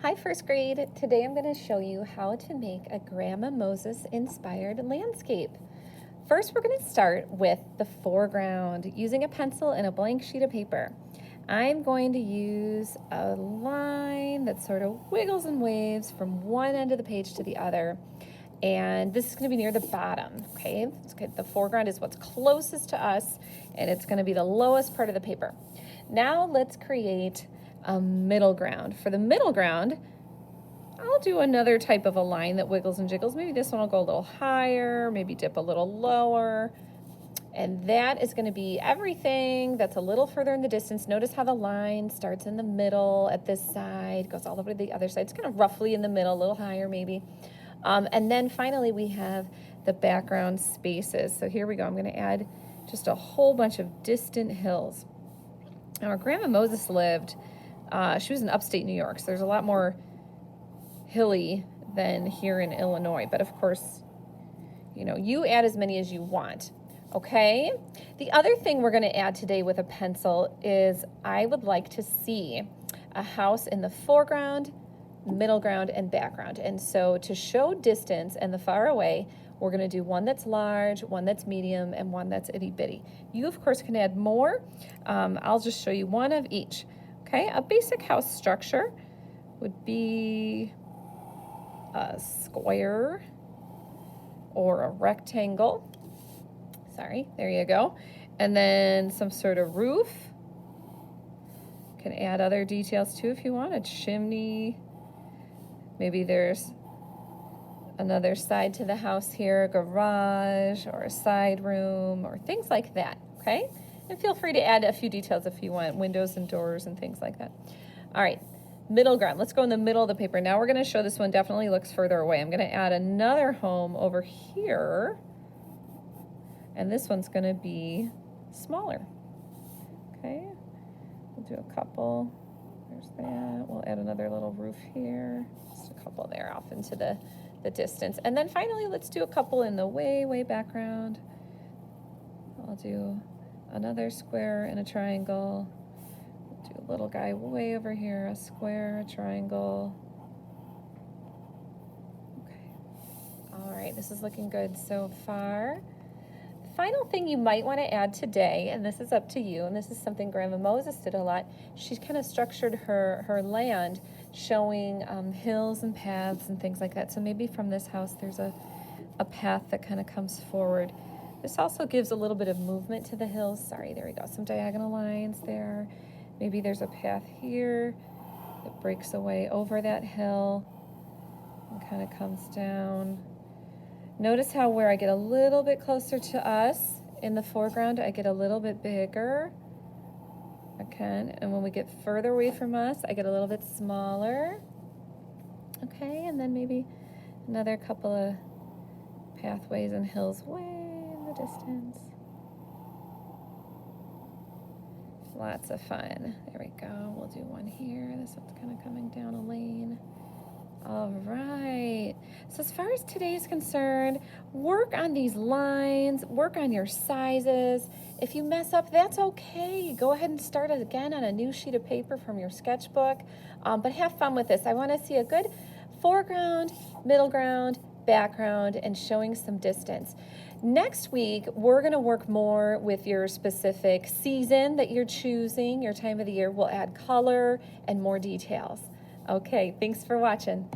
Hi, first grade. Today I'm going to show you how to make a Grandma Moses inspired landscape. First, we're going to start with the foreground using a pencil and a blank sheet of paper. I'm going to use a line that sort of wiggles and waves from one end of the page to the other. And this is going to be near the bottom, okay? The foreground is what's closest to us, and it's going to be the lowest part of the paper. Now let's create a middle ground. For the middle ground, I'll do another type of a line that wiggles and jiggles. Maybe this one will go a little higher, maybe dip a little lower. And that is going to be everything that's a little further in the distance. Notice how the line starts in the middle at this side, goes all the way to the other side. It's kind of roughly in the middle, a little higher maybe. And then finally we have the background spaces. So here we go. I'm going to add just a whole bunch of distant hills. Now, where Grandma Moses lived, she was in upstate New York, so there's a lot more hilly than here in Illinois. But of course, you add as many as you want. Okay? The other thing we're going to add today with a pencil is I would like to see a house in the foreground, middle ground, and background. And so to show distance and the far away, we're going to do one that's large, one that's medium, and one that's itty bitty. You, of course, can add more. I'll just show you one of each. Okay, a basic house structure would be a square or a rectangle. Sorry, there you go. And then some sort of roof. You can add other details too if you want, a chimney. Maybe there's another side to the house here, a garage or a side room or things like that, okay? And feel free to add a few details if you want, windows and doors and things like that. All right, middle ground. Let's go in the middle of the paper. Now we're going to show this one definitely looks further away. I'm going to add another home over here, and this one's going to be smaller, okay? We'll do a couple. There's that. We'll add another little roof here. Just a couple there off into the distance. And then finally, let's do a couple in the way background. I'll do another square and a triangle. We'll do a little guy way over here, a square, a triangle. Okay. All right, this is looking good so far. Final thing you might want to add today, and this is up to you, and this is something Grandma Moses did a lot. She's kind of structured her land showing hills and paths and things like that. So maybe from this house there's a path that kind of comes forward. This also gives a little bit of movement to the hills. Sorry, there we go. Some diagonal lines there. Maybe there's a path here that breaks away over that hill and kind of comes down. Notice how where I get a little bit closer to us in the foreground, I get a little bit bigger. Okay, and when we get further away from us, I get a little bit smaller. Okay, and then maybe another couple of pathways and hills way in the distance. Lots of fun. There we go. We'll do one here. This one's kind of coming down a lane. All right, so as far as today is concerned, work on these lines, work on your sizes. If you mess up, that's okay. Go ahead and start it again on a new sheet of paper from your sketchbook, but have fun with this. I want to see a good foreground, middle ground, background, and showing some distance. Next week, we're going to work more with your specific season that you're choosing, your time of the year. We'll add color and more details. Okay, thanks for watching.